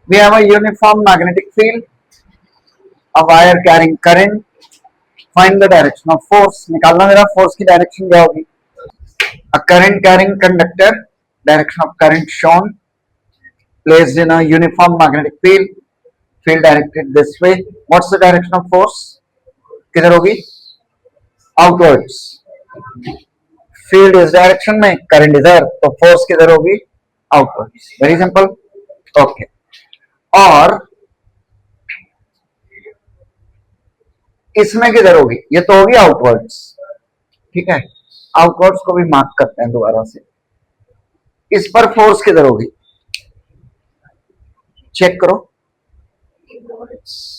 We have a uniform magnetic field, a wire carrying current. Find the direction of force. निकालना मेरा force की direction क्या होगी? A current carrying conductor, direction of current shown, placed in a uniform magnetic field, field directed this way. What's the direction of force? किधर होगी? Outwards. Field इस direction में, current इधर, तो फोर्स किधर होगी? आउटवर्ड्स. Very simple. ओके. और इसमें किधर होगी? ये तो होगी आउटवर्ड्स. ठीक है, आउटवर्ड्स को भी मार्क करते हैं दोबारा से. इस पर फोर्स किधर होगी? चेक करो.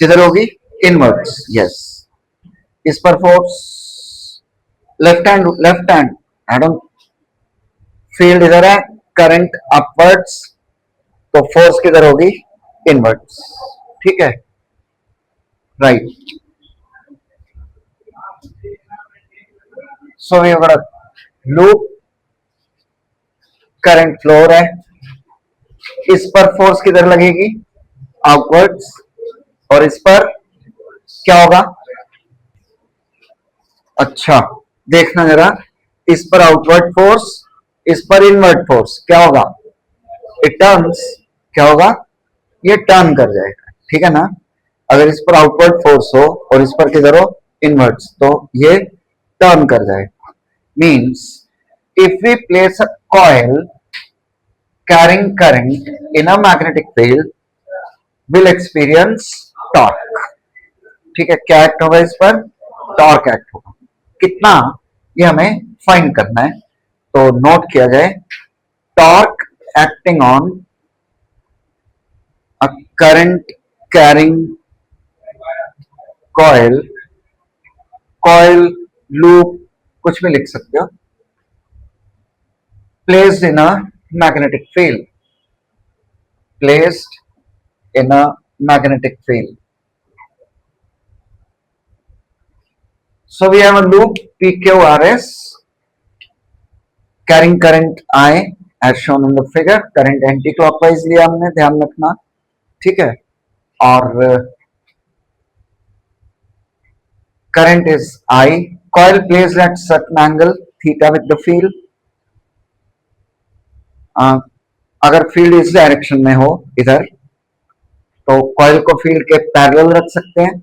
किधर होगी? इनवर्ड्स. यस. इस पर force left hand add on. Field इधर है, करंट अपवर्ड्स, तो फोर्स किधर होगी? इनवर्ड्स. ठीक है, राइट. सो ये बड़ा लूप, करंट फ्लो है, इस पर फोर्स किधर लगेगी? आउटवर्ड्स. और इस पर क्या होगा? अच्छा, देखना जरा. इस पर आउटवर्ड फोर्स, इस पर इनवर्ड फोर्स, क्या होगा? It turns. क्या होगा? ये टर्न कर जाएगा. ठीक है ना. अगर इस पर आउटवर्ड फोर्स हो और इस पर किधर हो? इनवर्ड्स, तो ये टर्न कर जाएगा. Means if we place a coil carrying current in a magnetic field will experience torque. ठीक है, क्या एक्ट होगा इस पर? टॉर्क एक्ट होगा. कितना, ये हमें फाइंड करना है. तो नोट किया जाए, torque acting on a current carrying coil, coil, loop, कुछ भी लिख सकते हो, placed in a magnetic field, placed in a magnetic field. So we have a loop PQRS carrying current I as shown in the figure. Current anti clockwise लिया हमने, ध्यान रखना. ठीक है. और current is I. Coil placed at certain angle theta with the field. अगर field इस direction में हो इधर, तो कॉइल को फील्ड के पैरेलल रख सकते हैं.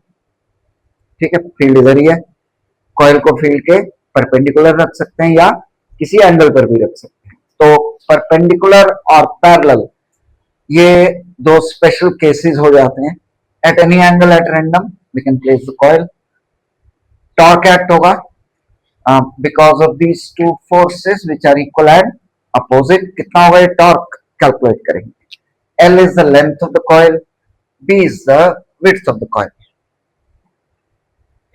ठीक है, फील्ड इधर ही है. कॉइल को फील्ड के परपेंडिकुलर रख सकते हैं या किसी एंगल पर भी रख सकते हैं. तो परपेंडिकुलर और पैरेलल, ये दो स्पेशल केसेस हो जाते हैं. At any angle at random we can place the coil. Torque act होगा because of these two forces which are equal and opposite. कितना होगा ये टॉर्क? कैलकुलेट करेंगे. L is the length of the coil, B is the width of the coil.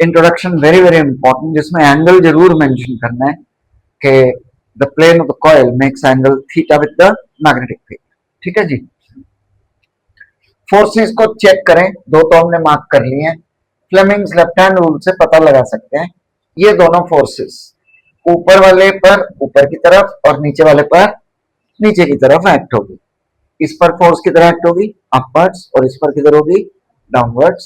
Introduction very very important, जिसमें angle जरूर mention करना है कि the plane of the coil makes angle theta with the magnetic field. ठीक है जी. Forces को check करें. दो तो हमने मार्क कर लिए हैं. फ्लेमिंग्स लेफ्ट हैंड रूल से पता लगा सकते हैं. ये दोनों फोर्सेस ऊपर वाले पर ऊपर की तरफ और नीचे वाले पर नीचे की तरफ एक्ट होगी. इस पर फोर्स की तरह एक्ट होगी अपवर्ड्स, और इस पर किधर होगी? Downwards.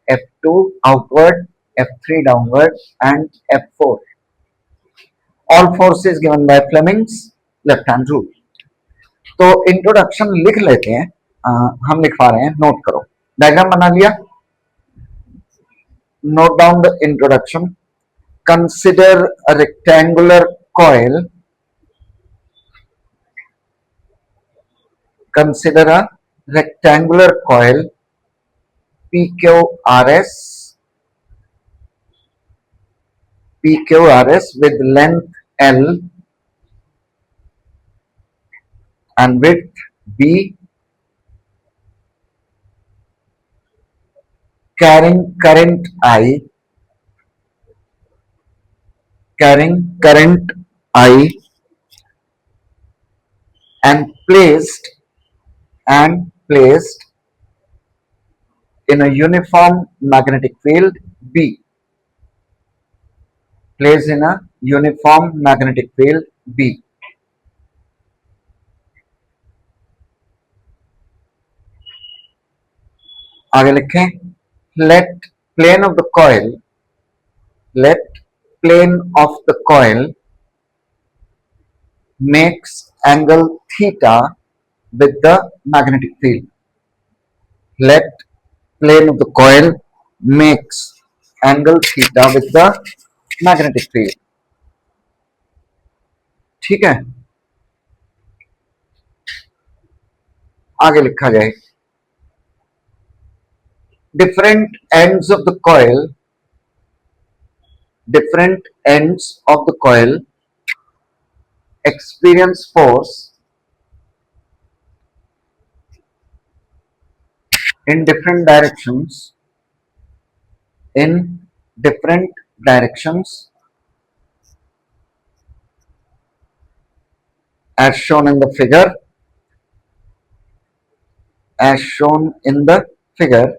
F2 outward, F3 downward, and F4. All forces given by Fleming's left-hand rule. तो इंट्रोडक्शन लिख लेते हैं. हम लिखवा रहे हैं, नोट करो. डायग्राम बना लिया. Note down the introduction. Consider a rectangular coil. Consider a rectangular coil PQRS with length L and width B, carrying current I and placed in a uniform magnetic field B. Placed in a uniform magnetic field B. आगे लिखें, let plane of the coil, let plane of the coil makes angle theta with the magnetic field. Let plane of the coil makes angle theta with the magnetic field. ठीक है, आगे लिखा जाए, different ends of the coil, different ends of the coil experience force in different directions, in different directions as shown in the figure, as shown in the figure,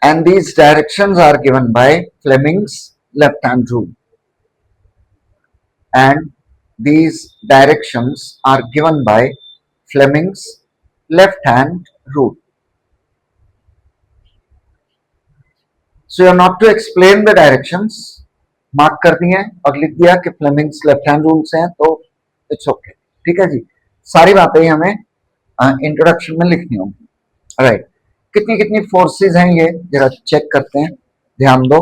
and these directions are given by Fleming's left hand rule, and these directions are given by Fleming's left hand rule. So you are not to explain the directions, mark कर दिए और लिख दिया कि Fleming's left hand rule से हैं, तो it's okay, ठीक है जी, सारी बातें हमें इंट्रोडक्शन में लिखनी होंगी, राइट। कितनी कितनी फोर्सेस हैं ये जरा चेक करते हैं, ध्यान दो।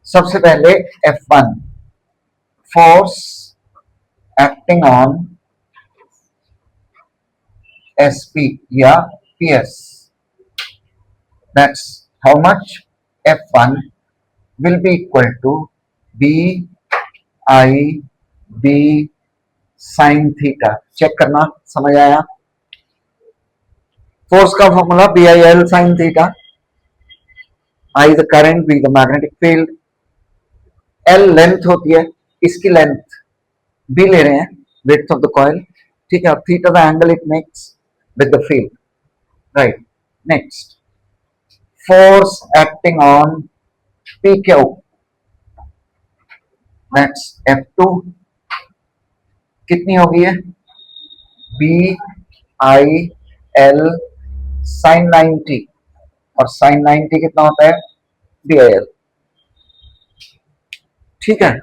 सबसे पहले F1, force acting on SP या PS, that's how much F1 will be equal to BI sin theta. Check करना, समझ आया? फोर्स का formula BIL sin theta, I the current, B the magnetic field, L length होती है, इसकी length B ले रहे हैं, विड्थ ऑफ द कॉइल, ठीक है, और theta the angle it makes with the field, right. Next, force acting on PQ, that's F2, कितनी होगी है? BIL sin 90, और sin 90 कितना होता है? BIL, ठीक है।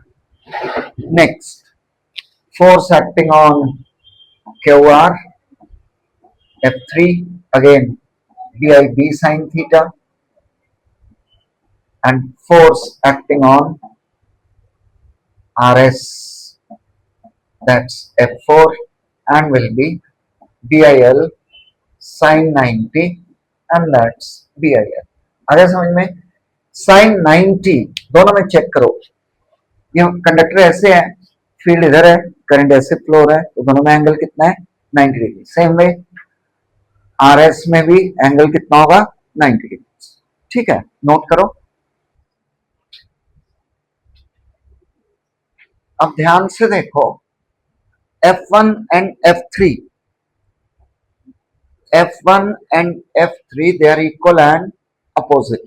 Next, force acting on QR, F3, again BIB sin theta, and force acting on RS, that's F4, and will be BIL sin 90, and that's BIL। आगे समझ में? sin 90 दोनों में चेक करो, ये कंडक्टर ऐसे है, फील्ड इधर है, करंट ऐसे फ्लो हो रहा है, तो दोनों में एंगल कितना है? 90 डिग्री। सेम वे RS में भी एंगल कितना होगा? 90 डिग्री, ठीक है, नोट करो। अब ध्यान से देखो, F1 and F3, F1 and F3 they are equal and opposite,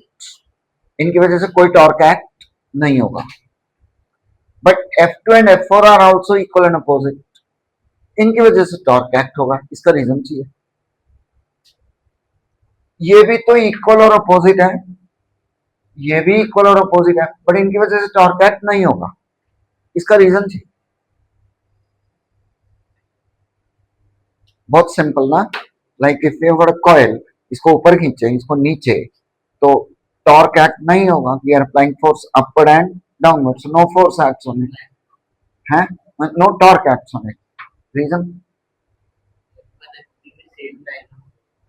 इनकी वजह से कोई टॉर्क एक्ट नहीं होगा। But F2 and F4 are also equal and opposite, इनकी वजह से टॉर्क एक्ट होगा। इसका रीजन चाहिए, ये भी तो इक्वल और अपोजिट है, ये भी इक्वल और अपोजिट है, बट इनकी वजह से टॉर्क एक्ट नहीं होगा, इसका रीजन चाहिए। बहुत सिंपल ना, like if you have a coil, इसको ऊपर खींचे, इसको नीचे, तो टॉर्क एक्ट नहीं होगा, we are applying force upward and downward, so no force acts on it, है, no torque acts on it. Reason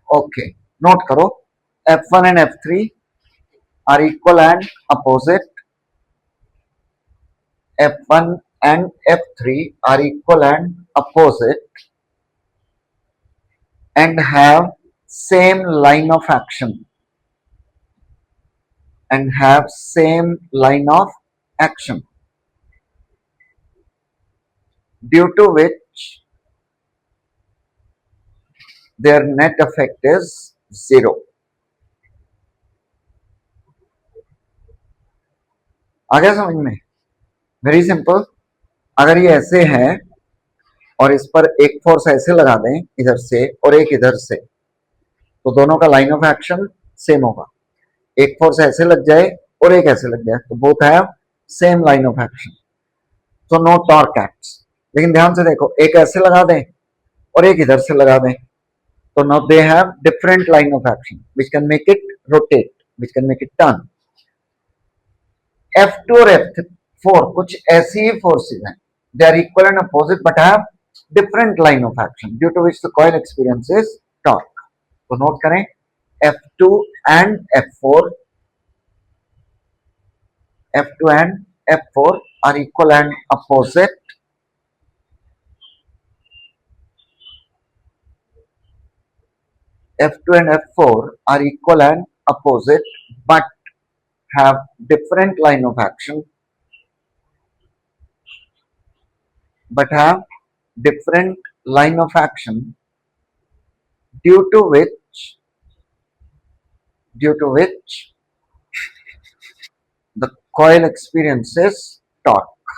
okay, note करो, F1 and F3 are equal and opposite, F1 and F3 are equal and opposite and have same line of action, and have same line of action, due to which their net effect is 0। आ गया समझ में? Very simple. अगर ये ऐसे है और इस पर एक फोर्स ऐसे लगा दें इधर से और एक इधर से, तो दोनों का लाइन ऑफ एक्शन सेम होगा, एक फोर्स ऐसे लग जाए और एक ऐसे लग जाए तो both have same line of action, तो नो टॉर्क एक्ट्स। लेकिन ध्यान से देखो, एक ऐसे लगा दें और एक इधर से लगा दें तो now they have different line of action which can make it rotate, which can make it turn. F2 और F4 कुछ ऐसी ही forces हैं, they are equal and opposite but have different line of action due to which the coil experiences torque. तो note करें, F2 and F4, F2 and F4 are equal and opposite F2 and F4 are equal and opposite but have different line of action, but have different line of action due to which the coil experiences torque,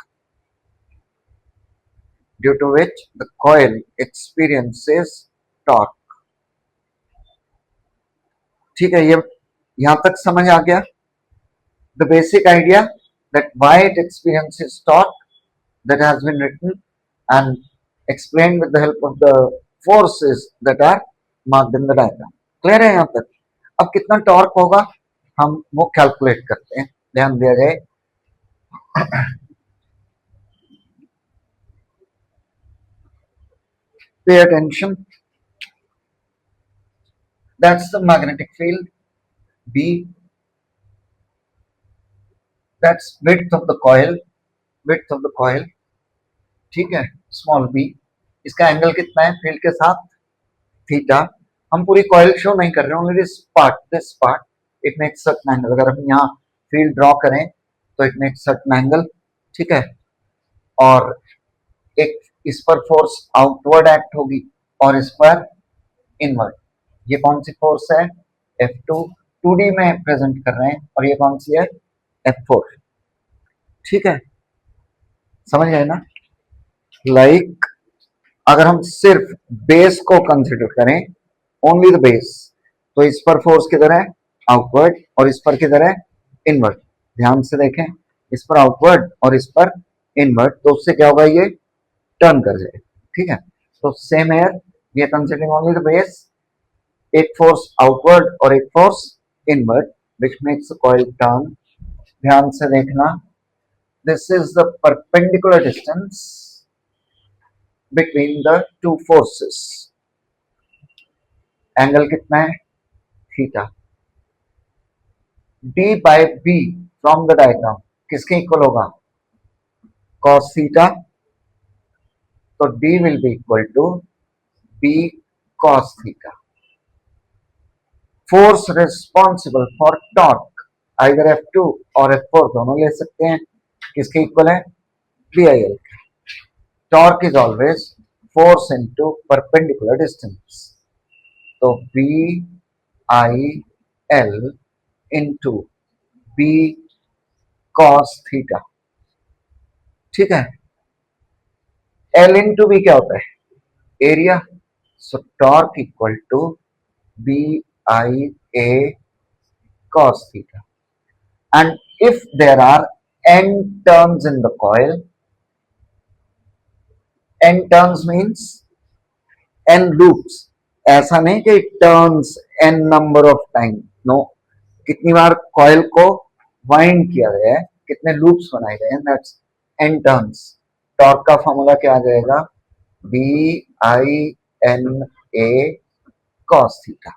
due to which the coil experiences torque. ठीक है, ये यहां तक समझ आ गया, the basic idea that why it experiences torque, that has been written and explained with the help of the forces that are marked in the diagram. Clear है यहां तक? अब कितना टॉर्क होगा हम वो कैलकुलेट करते हैं, ध्यान दिया जाए। Pay attention, that's the magnetic field B, that's width of the coil, ठीक है, स्मॉल b, इसका एंगल कितना है फील्ड के साथ, थीटा। हम पूरी कॉइल शो नहीं कर रहे हैं, only this part it makes certain angle. अगर हम यहाँ फील्ड ड्रॉ करें तो इट मेक्स सर्टेन एंगल, ठीक है। और एक इस पर फोर्स आउटवर्ड एक्ट होगी और इस पर इनवर्ड। ये कौन सी फोर्स है? F2, 2D में प्रेजेंट कर रहे हैं, और ये कौन सी है? F4, ठीक है, समझ गए ना? लाइक अगर हम सिर्फ बेस को कंसिडर करें, ओनली द बेस, तो इस पर फोर्स किधर है? आउटवर्ड, और इस पर किधर है? इनवर्ड। ध्यान से देखें, इस पर आउटवर्ड और इस पर इनवर्ड, तो उससे क्या होगा? ये टर्न कर जाए, ठीक है। तो same here, we are considering only the base, एक फोर्स आउटवर्ड और एक force inward which makes the coil turn. ध्यान से देखना, this is the perpendicular distance between the two forces. Angle कितना है? Theta. D by B from the diagram किसके equal होगा? cos theta. तो D will be equal to B cos theta. Force responsible for torque either F2 और F4 दोनों ले सकते हैं, किसके इक्वल है? BIL। Torque is always force into perpendicular distance, तो BIL into B cos theta, ठीक है। L इंटू B क्या होता है? Area. So torque equal to BIA cos theta. And if there are n turns in the coil, n turns means n loops, ऐसा नहीं कि turns n number of time, no, कितनी बार coil को wind किया गया है, कितने लूप्स बनाए गए हैं, दैट्स n टर्न्स। टॉर्क का फॉर्मूला क्या आ जाएगा? BINA cos थीटा,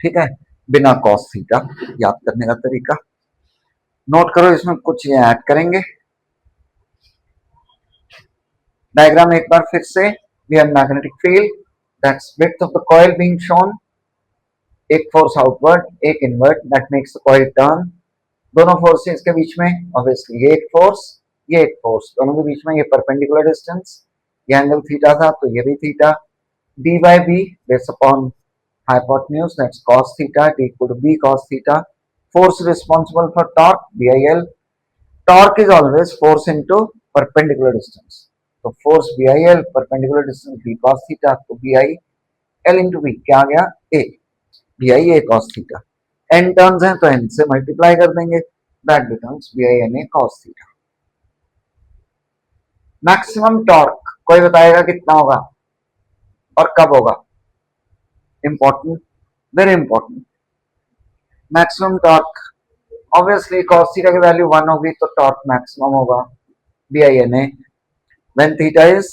ठीक है, बिना cos थीटा। याद करने का तरीका नोट करो, इसमें कुछ ये ऐड करेंगे। डायग्राम एक बार फिर से, we have magnetic field, that's width of the coil being shown, एक फोर्स आउटवर्ड, एक inward, that makes the coil turn. दोनों फोर्सेस के बीच में ऑब्वियसली ये एक फोर्स, ये एक फोर्स, दोनों के बीच में ये परपेंडिकुलर डिस्टेंस, ये एंगल थीटा था तो ये भी theta. D by B based upon hypotenuse, that's cos theta, D equal to B cos theta. Force responsible for torque, BIL. Torque is always force into perpendicular distance. So force BIL, perpendicular distance B cos theta, तो BIL into B क्या आ गया? A. B I A cos theta, N turns हैं तो N से multiply कर देंगे, that becomes B I N A cos theta. Maximum torque कोई बताएगा कितना होगा और कब होगा? Important, very important. Maximum torque obviously cos theta की वैल्यू 1 होगी तो टॉर्क मैक्सिमम होगा B I N A when theta is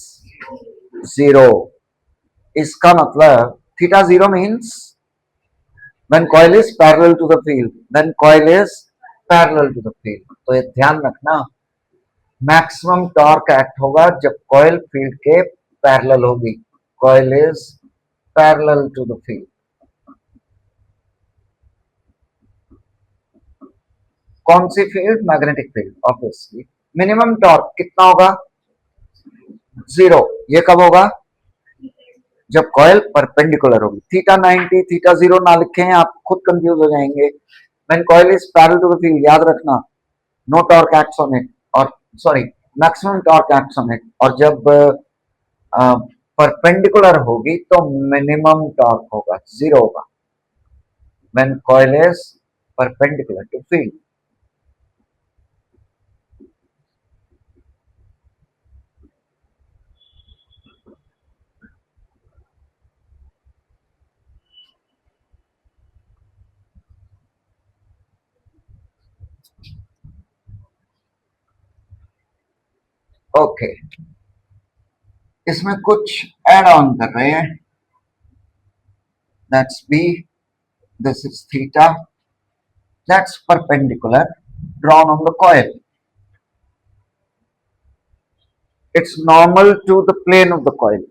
0। इसका मतलब theta 0 means when coil is parallel to the field, when coil is parallel to the field. तो ये ध्यान रखना, मैक्सिमम टॉर्क एक्ट होगा जब कॉइल फील्ड के पैरेलल होगी, coil is parallel to the field. कौन सी field? Magnetic field obviously. Minimum torque कितना होगा? 0। ये कब होगा? जब कॉइल परपेंडिकुलर होगी। थीटा 90, थीटा 0 ना लिखें, आप खुद कंफ्यूज हो जाएंगे। When coil is parallel to the field, याद रखना, no torque acts on it, और sorry, maximum torque acts on it. और जब परपेंडिकुलर होगी तो मिनिमम टॉर्क होगा, 0 होगा, when coil is perpendicular to field. Okay, इसमें कुछ ऐड ऑन कर रहे हैं। That's B, this is theta, that's perpendicular drawn on the coil. It's normal to the plane of the coil.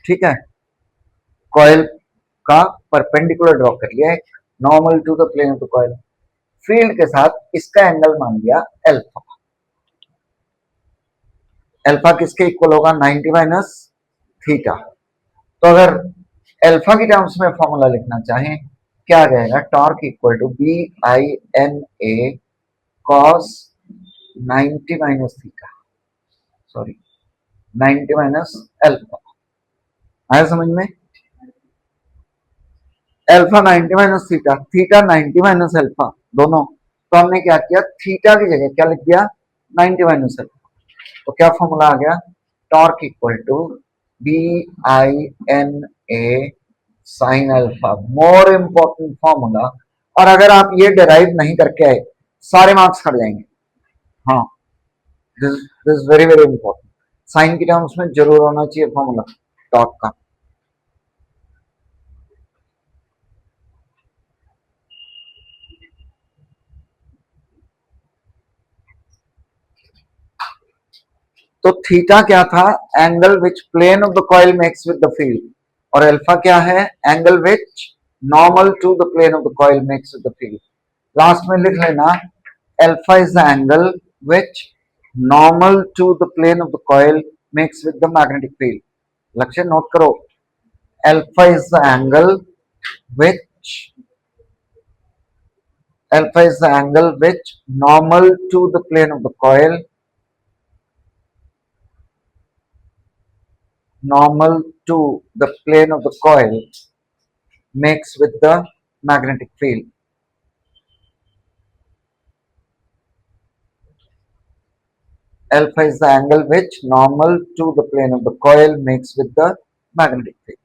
ठीक है, कॉइल का परपेंडिकुलर ड्रॉ कर लिया है, normal to the plane of the coil. Field के साथ इसका एंगल मान लिया एल्फा। एल्फा किसके इक्वल होगा? 90 माइनस थीटा। तो अगर एल्फा की टर्म्स में फॉर्मूला लिखना चाहें, क्या आ जाएगा? Torque equal to B I N A cos 90 minus theta, sorry 90 minus alpha. आया समझ में? Alpha 90 minus theta, theta 90 minus alpha, दोनों। तो हमने क्या किया? थीटा की जगह क्या लिख दिया? 90 माइनस एल्फा। तो क्या फॉर्मूला आ गया? Torque equal to B I N A sine alpha, more important formula. और अगर आप ये डिराइव नहीं करके आए, सारे मार्क्स कट जाएंगे। हाँ, this very very important. Sine की टर्म्स में जरूर होना चाहिए फॉर्मूला टॉर्क का। तो थीटा क्या था? Angle which plane of the coil makes with the field. और अल्फा क्या है? Angle which normal to the plane of the coil makes with the field. Last में लिख लेना, alpha is the angle which normal to the plane of the coil makes with the magnetic field. Lakshya note करो, alpha is the angle which normal to the plane of the coil, normal to the plane of the coil makes with the magnetic field. Alpha is the angle which normal to the plane of the coil makes with the magnetic field.